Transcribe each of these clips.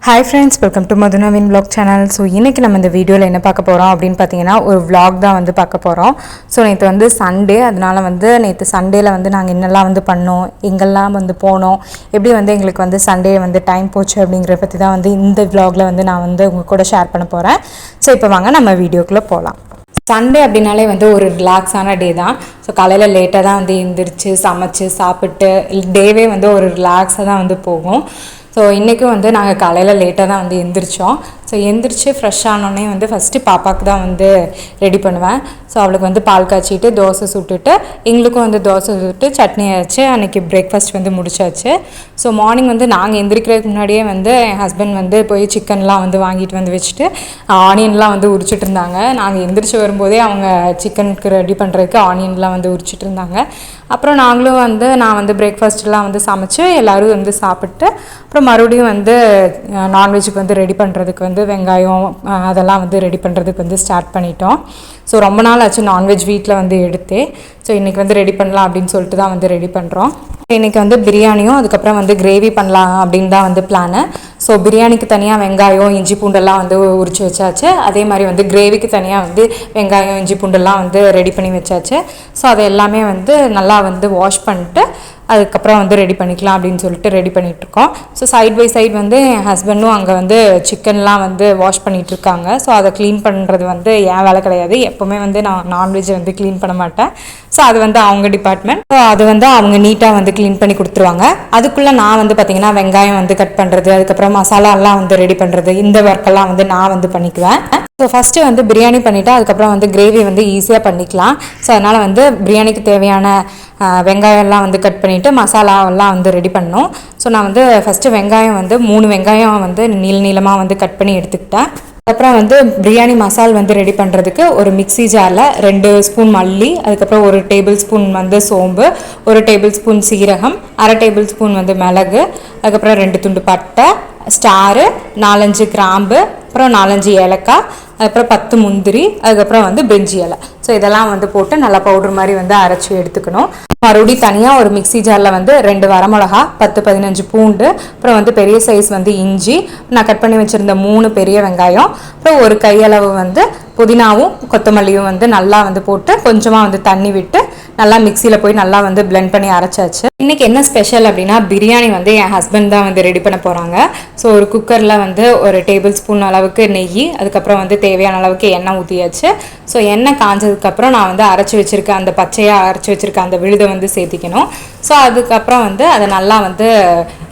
Hi friends, welcome to Madhunavin vlog channel. So இன்னைக்கு நம்ம இந்த வீடியோல என்ன பார்க்க போறோம் அப்படினு பாத்தீங்கன்னா ஒரு vlog தான் வந்து பார்க்க போறோம். So நேத்து வந்து சண்டே, அதனால வந்து நேத்து சண்டேல வந்து நாங்க என்னெல்லாம் வந்து பண்ணோம், எங்கெல்லாம் வந்து போனோம், எப்படி வந்து எங்களுக்கு வந்து சண்டே வந்து டைம் போச்சு அப்படிங்கறத பத்தி தான் வந்து இந்த vlogல வந்து நான் வந்து உங்க கூட ஷேர் பண்ண போறேன். So இப்போ வாங்க நம்ம வீடியோக்குள்ள போலாம். சண்டே அப்படினாலே வந்து ஒரு ரிலாக்ஸான டே தான். ஸோ காலையில் லேட்டாக தான் வந்து எழுந்திரிச்சு சமைச்சு சாப்பிட்டு டேவே வந்து ஒரு ரிலாக்ஸாக தான் வந்து போகும். ஸோ இன்றைக்கும் வந்து நாங்கள் காலையில் லேட்டாக தான் வந்து எழுந்திரிச்சோம். ஸோ எழுந்திரிச்சு ஃப்ரெஷ் ஆனோடனே வந்து ஃபஸ்ட்டு பாப்பாவுக்கு தான் வந்து ரெடி பண்ணுவேன். ஸோ அவளுக்கு வந்து பால் காய்ச்சிட்டு தோசை சுட்டுட்டு எங்களுக்கும் வந்து தோசை சுட்டு சட்னி ஆச்சு. அன்றைக்கி பிரேக்ஃபாஸ்ட் வந்து முடிச்சாச்சு. ஸோ மார்னிங் வந்து நாங்கள் எந்திரிக்கிறதுக்கு முன்னாடியே வந்து என் ஹஸ்பண்ட் வந்து போய் சிக்கன்லாம் வந்து வாங்கிட்டு வந்து வச்சுட்டு ஆனியன்லாம் வந்து உரிச்சிட்டு இருந்தாங்க. நாங்கள் எந்திரிச்சு வரும்போதே அவங்க சிக்கனுக்கு ரெடி பண்ணுறதுக்கு ஆனியன்லாம் வந்து உரிச்சிட்டு இருந்தாங்க. அப்புறம் நாங்களும் வந்து நான் வந்து பிரேக்ஃபாஸ்ட்லாம் வந்து சமைச்சு எல்லோரும் வந்து சாப்பிட்டு அப்புறம் மறுபடியும் வந்து நான்வெஜ்ஜுக்கு வந்து ரெடி பண்ணுறதுக்கு வந்து வெங்காயம் அதெல்லாம் வந்து ரெடி பண்ணுறதுக்கு வந்து ஸ்டார்ட் பண்ணிட்டோம். ஸோ ரொம்ப நாள் ஆச்சு நான்வெஜ் வீட்டில் வந்து எடுத்து. ஸோ இன்றைக்கி வந்து ரெடி பண்ணலாம் அப்படின்னு சொல்லிட்டு தான் வந்து ரெடி பண்ணுறோம். இன்றைக்கி வந்து பிரியாணியும் அதுக்கப்புறம் வந்து கிரேவி பண்ணலாம் அப்படின்னு தான் வந்து பிளானு. ஸோ பிரியாணிக்கு தனியாக வெங்காயம் இஞ்சி பூண்டெல்லாம் வந்து உரிச்சு வச்சாச்சு. அதே மாதிரி வந்து கிரேவிக்கு தனியாக வந்து வெங்காயம் இஞ்சி பூண்டெல்லாம் வந்து ரெடி பண்ணி வச்சாச்சு. ஸோ அதை எல்லாமே வந்து நல்லா வந்து வாஷ் பண்ணிட்டு அதுக்கப்புறம் வந்து ரெடி பண்ணிக்கலாம் அப்படின்னு சொல்லிட்டு ரெடி பண்ணிகிட்ருக்கோம். ஸோ சைட் பை சைட் வந்து என் ஹஸ்பண்டும் அங்கே வந்து சிக்கன்லாம் வந்து வாஷ் பண்ணிகிட்ருக்காங்க. ஸோ அதை க்ளீன் பண்ணுறது வந்து என் வேலை கிடையாது. எப்போவுமே வந்து நான் நான்வெஜ் வந்து க்ளீன் பண்ண மாட்டேன். ஸோ அது வந்து அவங்க டிபார்ட்மெண்ட். ஸோ அது வந்து அவங்க நீட்டாக வந்து க்ளீன் பண்ணி கொடுத்துருவாங்க. அதுக்குள்ளே நான் வந்து பார்த்திங்கன்னா வெங்காயம் வந்து கட் பண்ணுறது, அதுக்கப்புறம் மசாலாலாம் வந்து ரெடி பண்ணுறது, இந்த ஒர்க்கெல்லாம் வந்து நான் வந்து பண்ணிக்குவேன். ஸோ ஃபஸ்ட்டு வந்து பிரியாணி பண்ணிவிட்டு அதுக்கப்புறம் வந்து கிரேவி வந்து ஈஸியாக பண்ணிக்கலாம். ஸோ அதனால் வந்து பிரியாணிக்கு தேவையான வெங்காயம்லாம் வந்து கட் பண்ணிவிட்டு மசாலாவெல்லாம் வந்து ரெடி பண்ணோம். ஸோ நான் வந்து ஃபஸ்ட்டு வெங்காயம் வந்து 3 வெங்காயம் வந்து நீளமாக வந்து கட் பண்ணி எடுத்துக்கிட்டேன். அதுக்கப்புறம் வந்து பிரியாணி மசால் வந்து ரெடி பண்ணுறதுக்கு ஒரு மிக்ஸி ஜாரில் 2 ஸ்பூன் மல்லி, அதுக்கப்புறம் 1 டேபிள் ஸ்பூன் வந்து சோம்பு, 1 டேபிள் ஸ்பூன் சீரகம், 1/2 டேபிள் ஸ்பூன் வந்து மிளகு, அதுக்கப்புறம் 2 துண்டு பட்டை, ஸ்டாரு, 4-5 கிராம்பு, அப்புறம் 4-5 ஏலக்காய், அதுக்கப்புறம் 10 முந்திரி, அதுக்கப்புறம் வந்து பிரிஞ்சி இலை. ஸோ இதெல்லாம் வந்து போட்டு நல்லா பவுடர் மாதிரி வந்து அரைச்சி எடுத்துக்கணும். மறுபடியும் தனியாக ஒரு மிக்ஸி ஜாரில் வந்து 2 வரமிளகா, 10-15 பூண்டு, அப்புறம் வந்து பெரிய சைஸ் வந்து இஞ்சி, நான் கட் பண்ணி வச்சுருந்த 3 பெரிய வெங்காயம், அப்புறம் ஒரு கையளவு வந்து புதினாவும் கொத்தமல்லியும் வந்து நல்லா வந்து போட்டு கொஞ்சமாக வந்து தண்ணி விட்டு நல்லா மிக்சியில் போய் நல்லா வந்து பிளெண்ட் பண்ணி அரைச்சாச்சு. இன்றைக்கி என்ன ஸ்பெஷல் அப்படின்னா பிரியாணி வந்து என் ஹஸ்பண்ட் தான் வந்து ரெடி பண்ண போகிறாங்க. ஸோ ஒரு குக்கரில் வந்து 1 டேபிள் ஸ்பூன் அளவுக்கு நெய், அதுக்கப்புறம் வந்து தேவையான அளவுக்கு எண்ணெய் ஊற்றியாச்சு. ஸோ எண்ணெய் காஞ்சதுக்கப்புறம் நான் வந்து அரைச்சி வச்சுருக்கேன், அந்த பச்சையாக அரைச்சி வச்சுருக்கேன் அந்த விழுதை வந்து சேர்த்திக்கணும். ஸோ அதுக்கப்புறம் வந்து அதை நல்லா வந்து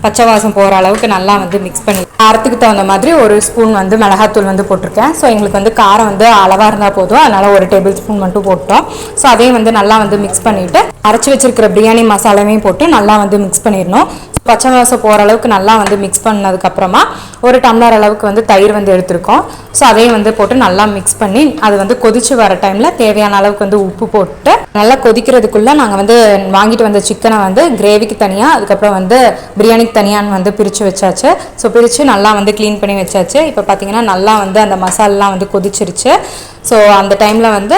பச்சை வாசம் போகிற அளவுக்கு நல்லா வந்து மிக்ஸ் பண்ணி காரத்துக்கு தகுந்த மாதிரி 1 ஸ்பூன் வந்து மிளகாத்தூள் வந்து போட்டிருக்கேன். ஸோ எங்களுக்கு வந்து காரம் வந்து அளவாக இருந்தால் போதும், அதனால் 1 டேபிள் ஸ்பூன் மட்டும் போட்டோம். ஸோ அதையும் வந்து நல்லா வந்து மிக்ஸ் பண்ணிவிட்டு அரைச்சி வச்சிருக்கிற பிரியாணி மசாலாவையும் போட்டு நல்லா வந்து மிக்ஸ் பண்ணிடணும். பச்சை வாசம் போகிற அளவுக்கு நல்லா வந்து மிக்ஸ் பண்ணதுக்கப்புறமா 1 டம்ளர் அளவுக்கு வந்து தயிர் வந்து எடுத்துருக்கோம். ஸோ அதையும் வந்து போட்டு நல்லா மிக்ஸ் பண்ணி அது வந்து கொதிச்சு வர டைமில் தேவையான அளவுக்கு வந்து உப்பு போட்டு நல்லா கொதிக்கிறதுக்குள்ளே நாங்கள் வந்து வாங்கிட்டு வந்த சிக்கனை வந்து கிரேவிக்கு தனியாக அதுக்கப்புறம் வந்து பிரியாணிக்கு தனியான்னு வந்து பிரித்து வச்சாச்சு. ஸோ பிரித்து நல்லா வந்து க்ளீன் பண்ணி வச்சாச்சு. இப்போ பார்த்திங்கன்னா நல்லா வந்து அந்த மசாலெலாம் வந்து கொதிச்சிருச்சு. ஸோ அந்த டைமில் வந்து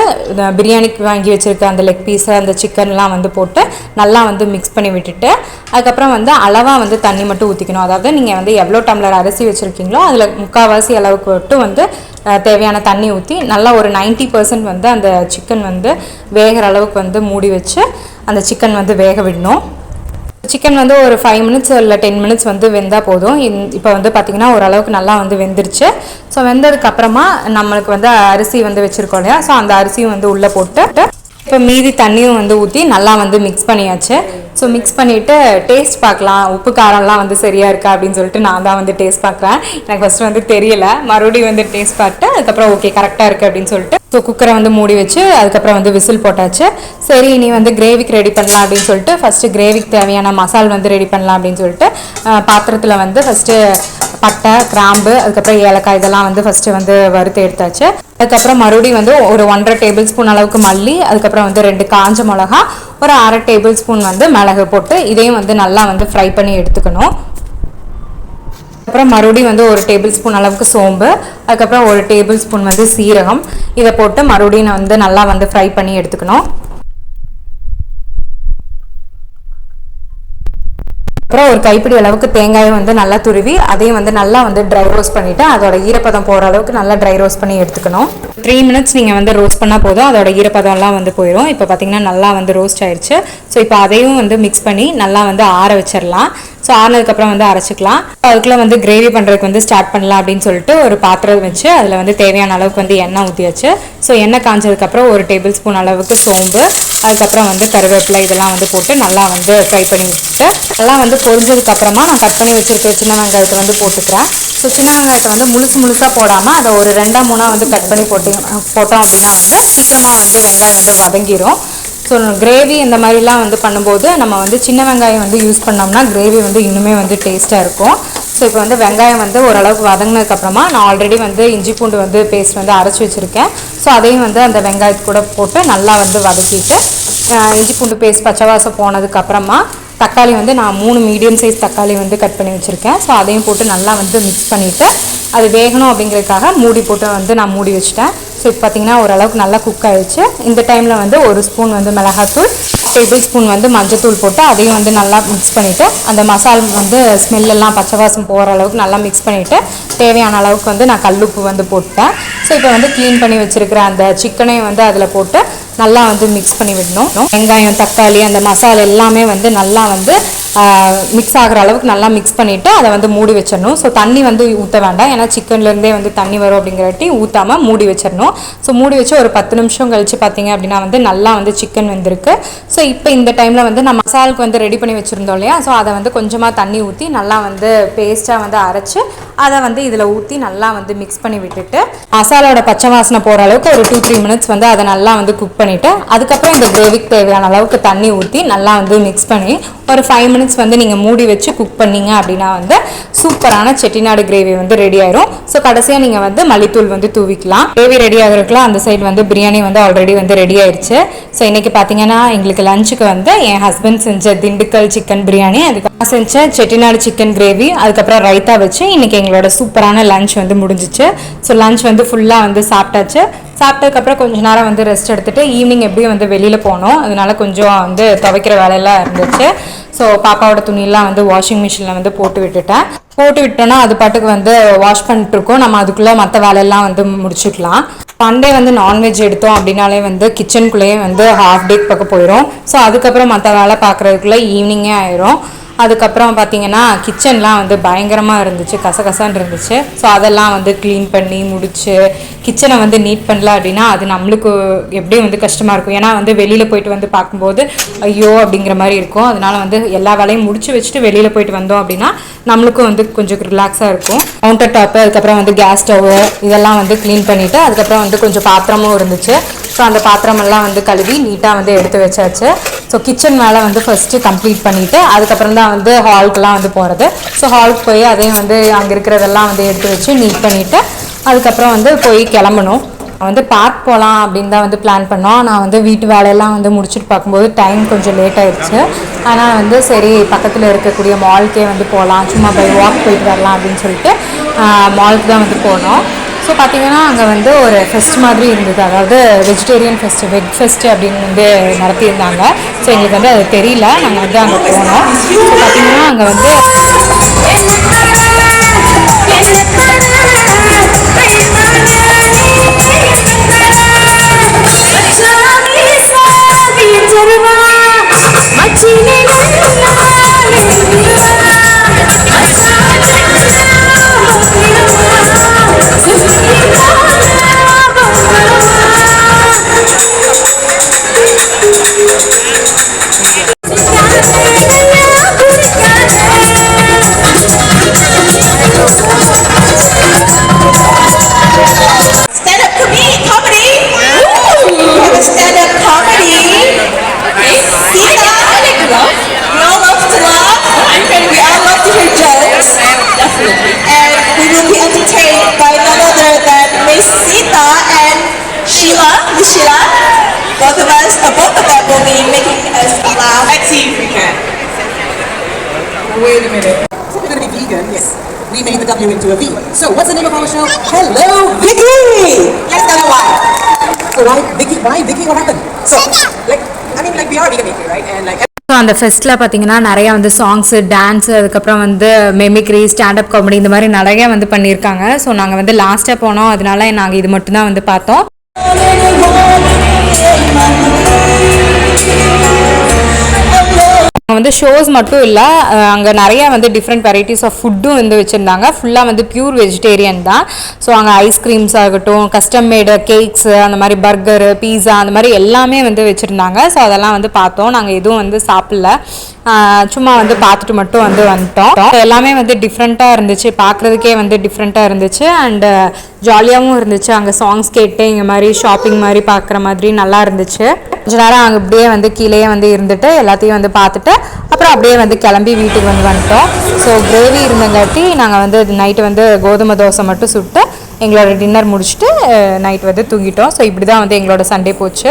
பிரியாணிக்கு வாங்கி வச்சுருக்க அந்த லெக் பீஸு அந்த சிக்கன்லாம் வந்து போட்டு நல்லா வந்து மிக்ஸ் பண்ணி விட்டுட்டு அதுக்கப்புறம் வந்து அளவாக வந்து தண்ணி மட்டும் ஊற்றிக்கணும். அதாவது நீங்கள் வந்து எவ்வளோ டம்ளர் அரிசி வச்சுருக்கீங்களோ அதில் 3/4 அளவுக்கு மட்டும் வந்து தேவையான தண்ணி ஊற்றி நல்லா ஒரு 90% வந்து அந்த சிக்கன் வந்து வேகிற அளவுக்கு வந்து மூடி வச்சு அந்த சிக்கன் வந்து வேக விடணும். சிக்கன் வந்து ஒரு 5 மினிட்ஸ் இல்லை 10 மினிட்ஸ் வந்து வெந்தால் போதும். இப்போ வந்து பார்த்திங்கன்னா ஓரளவுக்கு நல்லா வந்து வெந்துருச்சு. ஸோ வெந்ததுக்கப்புறமா நம்மளுக்கு வந்து அரிசி வந்து வச்சுருக்கோம் இல்லையா, ஸோ அந்த அரிசியும் வந்து உள்ளே போட்டு இப்போ மீதி தண்ணியும் வந்து ஊற்றி நல்லா வந்து மிக்ஸ் பண்ணியாச்சு. ஸோ மிக்ஸ் பண்ணிவிட்டு டேஸ்ட் பார்க்கலாம், உப்பு காரம்லாம் வந்து சரியாக இருக்கா அப்படின்னு சொல்லிட்டு நான் தான் வந்து டேஸ்ட் பார்க்குறேன். எனக்கு ஃபஸ்ட்டு வந்து தெரியல, மறுபடியும் வந்து டேஸ்ட் பார்த்துட்டு அதுக்கப்புறம் ஓகே கரெக்டாக இருக்குது அப்படின்னு சொல்லிட்டு ஸோ குக்கரை வந்து மூடி வச்சு அதுக்கப்புறம் வந்து விசில் போட்டாச்சு. சரி இனி வந்து கிரேவிக்கு ரெடி பண்ணலாம் அப்படின்னு சொல்லிட்டு ஃபஸ்ட்டு கிரேவிக்கு தேவையான மசால் வந்து ரெடி பண்ணலாம் அப்படின்னு சொல்லிட்டு பாத்திரத்தில் வந்து ஃபஸ்ட்டு பட்டை, கிராம்பு, அதுக்கப்புறம் ஏலக்காய் இதெல்லாம் வந்து ஃபஸ்ட்டு வந்து வறுத்து எடுத்தாச்சு. அதுக்கப்புறம் மறுபடியும் வந்து ஒரு 1/2 டேபிள் ஸ்பூன் அளவுக்கு மல்லி, அதுக்கப்புறம் வந்து 2 காஞ்ச மிளகா, ஒரு 1/2 டேபிள் ஸ்பூன் வந்து மிளகு போட்டு இதையும் வந்து நல்லா வந்து ஃப்ரை பண்ணி எடுத்துக்கணும். அப்புறம் மறுபடியும் வந்து 1 டேபிள் ஸ்பூன் அளவுக்கு சோம்பு, அதுக்கப்புறம் 1 டேபிள் ஸ்பூன் வந்து சீரகம், இதை போட்டு மறுபடியும் வந்து நல்லா வந்து ஃப்ரை பண்ணி எடுத்துக்கணும். அப்புறம் ஒரு கைப்பிடி அளவுக்கு தேங்காயும் வந்து நல்லா துருவி அதையும் வந்து நல்லா வந்து ட்ரை ரோஸ்ட் பண்ணிவிட்டு அதோட ஈரப்பதம் போகிற அளவுக்கு நல்லா ட்ரை ரோஸ்ட் பண்ணி எடுத்துக்கணும். 3 மினிட்ஸ் நீங்கள் வந்து ரோஸ்ட் பண்ணால் போதும், அதோட ஈரப்பதம்லாம் வந்து போயிடும். இப்போ பார்த்தீங்கன்னா நல்லா வந்து ரோஸ்ட் ஆயிடுச்சு. ஸோ இப்போ அதையும் வந்து மிக்ஸ் பண்ணி நல்லா வந்து ஆற வச்சிடலாம். ஸோ ஆறினதுக்கப்புறம் வந்து அரைச்சிக்கலாம். அதுக்குள்ளே வந்து கிரேவி பண்ணுறதுக்கு வந்து ஸ்டார்ட் பண்ணலாம் அப்படின்னு சொல்லிட்டு ஒரு பாத்திரம் வச்சு அதில் வந்து தேவையான அளவுக்கு வந்து எண்ணெய் ஊற்றியாச்சு. ஸோ எண்ணெய் காஞ்சதுக்கப்புறம் 1 டேபிள் ஸ்பூன் அளவுக்கு சோம்பு, அதுக்கப்புறம் வந்து கருவேப்பிலை இதெல்லாம் வந்து போட்டு நல்லா வந்து ஃப்ரை பண்ணி விட்டுட்டு நல்லா வந்து பொரிஞ்சதுக்கப்புறமா நான் கட் பண்ணி வச்சுருக்க சின்ன வெங்காயத்தை வந்து போட்டுக்கிறேன். ஸோ சின்ன வெங்காயத்தை வந்து முழுசாக போடாமல் அதை ஒரு 2-3 வந்து கட் பண்ணி போட்டோம் அப்படின்னா வந்து சீக்கிரமாக வந்து வெங்காயம் வந்து வதங்கிடும். ஸோ கிரேவி இந்த மாதிரிலாம் வந்து பண்ணும்போது நம்ம வந்து சின்ன வெங்காயம் வந்து யூஸ் பண்ணோம்னா கிரேவி வந்து இன்னுமே வந்து டேஸ்ட்டாக இருக்கும். ஸோ இப்போ வந்து வெங்காயம் வந்து ஓரளவுக்கு வதங்கினதுக்கப்புறமா நான் ஆல்ரெடி வந்து இஞ்சி பூண்டு வந்து பேஸ்ட் வந்து அரைச்சி வச்சுருக்கேன். ஸோ அதையும் வந்து அந்த வெங்காயத்து கூட போட்டு நல்லா வந்து வதக்கிட்டு இஞ்சி பூண்டு பேஸ்ட் பச்சை வாசம் போனதுக்கப்புறமா தக்காளி வந்து நான் 3 மீடியம் சைஸ் தக்காளி வந்து கட் பண்ணி வச்சுருக்கேன். ஸோ அதையும் போட்டு நல்லா வந்து மிக்ஸ் பண்ணிவிட்டு அது வேகணும் அப்படிங்கிறதுக்காக மூடி போட்டு வந்து நான் மூடி வச்சுட்டேன். ஸோ இப்போ பார்த்தீங்கன்னா ஓரளவுக்கு நல்லா குக் ஆகிடுச்சு. இந்த டைமில் வந்து 1 ஸ்பூன் வந்து மிளகாத்தூள், டேபிள் ஸ்பூன் வந்து மஞ்சத்தூள் போட்டு அதையும் வந்து நல்லா மிக்ஸ் பண்ணிவிட்டு அந்த மசால் வந்து ஸ்மெல்லெல்லாம் பச்சை வாசம் போகிற அளவுக்கு நல்லா மிக்ஸ் பண்ணிவிட்டு தேவையான அளவுக்கு வந்து நான் கல்லுப்பு வந்து போட்டேன். ஸோ இப்போ வந்து க்ளீன் பண்ணி வச்சுருக்கிற அந்த சிக்கனையும் வந்து அதில் போட்டு நல்லா வந்து மிக்ஸ் பண்ணி விடணும். வெங்காயம் தக்காளி அந்த மசாலா எல்லாமே வந்து நல்லா வந்து மிக்ஸ் ஆகிற அளவுக்கு நல்லா மிக்ஸ் பண்ணிவிட்டு அதை வந்து மூடி வச்சிடணும். ஸோ தண்ணி வந்து ஊற்ற வேண்டாம், ஏன்னா சிக்கன்லேருந்தே வந்து தண்ணி வரும் அப்படிங்கிறட்டி ஊற்றாமல் மூடி வச்சிடணும். ஸோ மூடி வச்சு ஒரு 10 நிமிஷம் கழித்து பார்த்தீங்க அப்படின்னா வந்து நல்லா வந்து சிக்கன் வெந்திருக்கு. ஸோ இப்போ இந்த டைமில் வந்து நம்ம மசாலுக்கு வந்து ரெடி பண்ணி வச்சுருந்தோம் இல்லையா, ஸோ அதை வந்து கொஞ்சமாக தண்ணி ஊற்றி நல்லா வந்து பேஸ்ட்டாக வந்து அரைச்சி அதை வந்து இதில் ஊற்றி நல்லா வந்து மிக்ஸ் பண்ணி விட்டுட்டு மசாலோட பச்சை வாசனை போகிற அளவுக்கு ஒரு 2-3 மினிட்ஸ் வந்து அதை நல்லா வந்து குக் பண்ணிவிட்டு அதுக்கப்புறம் இந்த கிரேவிக்கு தேவையான அளவுக்கு தண்ணி ஊற்றி நல்லா வந்து மிக்ஸ் பண்ணி ஒரு 5 மினிட்ஸ் வந்து நீங்கள் மூடி வச்சு குக் பண்ணிங்க அப்படின்னா வந்து சூப்பரான செட்டிநாடு கிரேவி வந்து ரெடி ஆயிரும். ஸோ கடைசியாக நீங்கள் வந்து மல்லித்தூள் வந்து தூவிக்கலாம். கிரேவி ரெடி ஆகிறதுக்குலாம் அந்த சைடு வந்து பிரியாணி வந்து ஆல்ரெடி வந்து ரெடி ஆயிடுச்சு. ஸோ இன்றைக்கி பார்த்தீங்கன்னா எங்களுக்கு லஞ்சுக்கு வந்து என் ஹஸ்பண்ட் செஞ்ச திண்டுக்கல் சிக்கன் பிரியாணி, அதுக்கு நான் செஞ்ச செட்டிநாடு சிக்கன் கிரேவி, அதுக்கப்புறம் ரைத்தா வச்சு இன்றைக்கி எங்களோட சூப்பரான லஞ்ச் வந்து முடிஞ்சிச்சு. ஸோ லஞ்ச் வந்து ஃபுல்லாக வந்து சாப்பிட்டாச்சு. சாப்பிட்டதுக்கப்புறம் கொஞ்ச நேரம் வந்து ரெஸ்ட் எடுத்துகிட்டு ஈவினிங் எப்படியும் வந்து வெளியில் போனோம், அதனால கொஞ்சம் வந்து துவைக்கிற வேலையெல்லாம் இருந்துச்சு. ஸோ பாப்பாவோட துணியெல்லாம் வந்து வாஷிங் மிஷினில் வந்து போட்டு விட்டோன்னா அது பாட்டுக்கு வந்து வாஷ் பண்ணிட்டுருக்கோம். நம்ம அதுக்குள்ளே மற்ற வேலையெல்லாம் வந்து முடிச்சுக்கலாம். சண்டே வந்து நான்வெஜ் எடுத்தோம் அப்படின்னாலே வந்து கிச்சனுக்குள்ளேயே வந்து ஹாஃப் டேக்கு பக்கம் போயிடும். ஸோ அதுக்கப்புறம் மற்ற வேலை பார்க்குறதுக்குள்ளே ஈவினிங்கே ஆயிரும். அதுக்கப்புறம் பார்த்தீங்கன்னா கிச்சன்லாம் வந்து பயங்கரமாக இருந்துச்சு, கசகசான்னு இருந்துச்சு. ஸோ அதெல்லாம் வந்து க்ளீன் பண்ணி முடிச்சு கிச்சனை வந்து நீட் பண்ணல அப்படின்னா அது நம்மளுக்கு எப்படியும் வந்து கஷ்டமாக இருக்கும். ஏன்னா வந்து வெளியில் போயிட்டு வந்து பார்க்கும்போது ஐயோ அப்படிங்கிற மாதிரி இருக்கும். அதனால வந்து எல்லா வேலையும் முடிச்சு வச்சுட்டு வெளியில் போயிட்டு வந்தோம் அப்படின்னா நம்மளுக்கும் வந்து கொஞ்சம் ரிலாக்ஸாக இருக்கும். கவுண்டர் டாப்பு, அதுக்கப்புறம் வந்து கேஸ் ஸ்டவ்வு இதெல்லாம் வந்து க்ளீன் பண்ணிவிட்டு அதுக்கப்புறம் வந்து கொஞ்சம் பாத்திரமும் இருந்துச்சு. ஸோ அந்த பாத்திரமெல்லாம் வந்து கழுவி நீட்டாக வந்து எடுத்து வச்சாச்சு. ஸோ கிச்சன் வேலை வந்து ஃபஸ்ட்டு கம்ப்ளீட் பண்ணிவிட்டு அதுக்கப்புறம் தான் வந்து ஹாலுக்குலாம் வந்து போகிறது. ஸோ ஹாலுக்கு போய் அதையும் வந்து அங்கே இருக்கிறதெல்லாம் வந்து எடுத்து வச்சு நீட் பண்ணிவிட்டு அதுக்கப்புறம் வந்து போய் கிளம்பணும். வந்து பார்க் போகலாம் அப்படின்னு தான் வந்து பிளான் பண்ணோம். நான் வந்து வீட்டு வேலையெல்லாம் வந்து முடிச்சுட்டு பார்க்கும்போது டைம் கொஞ்சம் லேட் ஆகிடுச்சு. ஆனால் வந்து சரி பக்கத்தில் இருக்கக்கூடிய மால்க்கே வந்து போகலாம், சும்மா பை வாக் போயிட்டு வரலாம் அப்படின்னு சொல்லிட்டு மால்க்கு தான் வந்து போனோம். ஸோ பார்த்திங்கன்னா அங்கே வந்து ஒரு ஃபெஸ்ட் மாதிரி இருந்தது, அதாவது வெஜிடேரியன் ஃபெஸ்ட்டு, வெஜ் ஃபெஸ்ட்டு அப்படின்னு வந்து நடத்தியிருந்தாங்க. ஸோ எங்களுக்கு வந்து அது தெரியல, நாங்கள் வந்து அங்கே போனோம். ஸோ பார்த்திங்கன்னா அங்கே வந்து both of them will be making us laugh. Let's see if we can. Wait a minute. So we're going to be vegan? Yes. We made the W into a V. So what's the name of our show? Hello, Vicky! Let's tell you why. So why Vicky? Why Vicky? What happened? So, like, I mean, like we are vegan bakery, right? And like so அந்த ஃபெஸ்ட்டில் பார்த்தீங்கன்னா நிறையா வந்து songs dance அதுக்கப்புறம் வந்து mimicry stand up comedy இந்த மாதிரி நிறையா வந்து பண்ணியிருக்காங்க. ஸோ நாங்கள் வந்து லாஸ்ட்டாக போனோம், அதனால நாங்கள் இது மட்டும்தான் வந்து பார்த்தோம். வந்து ஷோஸ் மட்டும் இல்லை, அங்கே நிறையா வந்து டிஃப்ரெண்ட் வெரைட்டிஸ் ஆஃப் ஃபுட்டும் வந்து வச்சுருந்தாங்க. ஃபுல்லாக வந்து பியூர் வெஜிடேரியன் தான். ஸோ அங்கே ஐஸ்கிரீம்ஸ் ஆகட்டும், கஸ்டம் மேடு கேக்ஸு, அந்த மாதிரி பர்கரு பீஸா அந்த மாதிரி எல்லாமே வந்து வச்சுருந்தாங்க. ஸோ அதெல்லாம் வந்து பார்த்தோம். நாங்கள் எதுவும் வந்து சாப்பிடல, சும்மா வந்து பார்த்துட்டு மட்டும் வந்து வந்துட்டோம். எல்லாமே வந்து டிஃப்ரெண்ட்டாக இருந்துச்சு, பார்க்குறதுக்கே வந்து டிஃப்ரெண்ட்டாக இருந்துச்சு அண்டு ஜாலியாகவும் இருந்துச்சு. அங்கே சாங்ஸ் கேட்டு இங்கே மாதிரி ஷாப்பிங் மாதிரி பார்க்குற மாதிரி நல்லா இருந்துச்சு. கொஞ்ச நேரம் அங்கே அப்படியே வந்து கீழேயே வந்து இருந்துட்டு எல்லாத்தையும் வந்து பார்த்துட்டு அப்புறம் அப்படியே வந்து கிளம்பி வீட்டுக்கு வந்து வந்துட்டோம். ஸோ கிரேவி இருந்தங்காட்டி நாங்கள் வந்து நைட்டு வந்து கோதுமை தோசை மட்டும் சுட்டு எங்களோட டின்னர் முடிச்சுட்டு நைட் வந்து தூங்கிட்டோம். ஸோ இப்படி தான் வந்து எங்களோட சண்டே போச்சு.